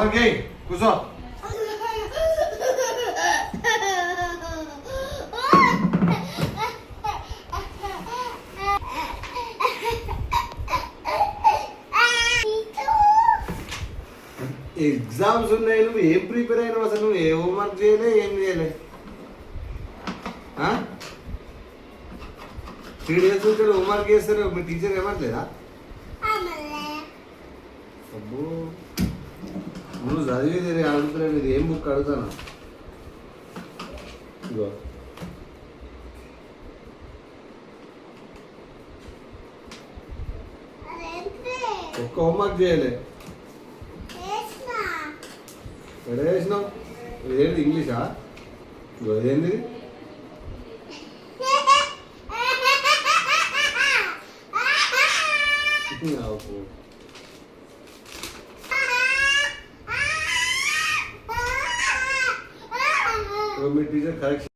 Okay కూర్చో. Exams ఉన్నాయి, నువ్వు ఏం ప్రిపేర్ అయినావు అసలు? నువ్వు ఏ హోంవర్క్ చేయలే, ఏం చేయలే. 3 days నుంచి హోంవర్క్ చేస్తారు, మీ టీచర్ ఏమట్లేదా? అబ్బో నువ్వు చదివేది అడుగుతున్నావు, ఇది ఏం బుక్ అడుగుతాను. ఇగో ఒక్క హోంవర్క్ చేయలే. ఎక్కడ చేసినావు? ఇదేంటి ఇంగ్లీషా? ఇదేంటి? మీ టీచర్ కరెక్షన్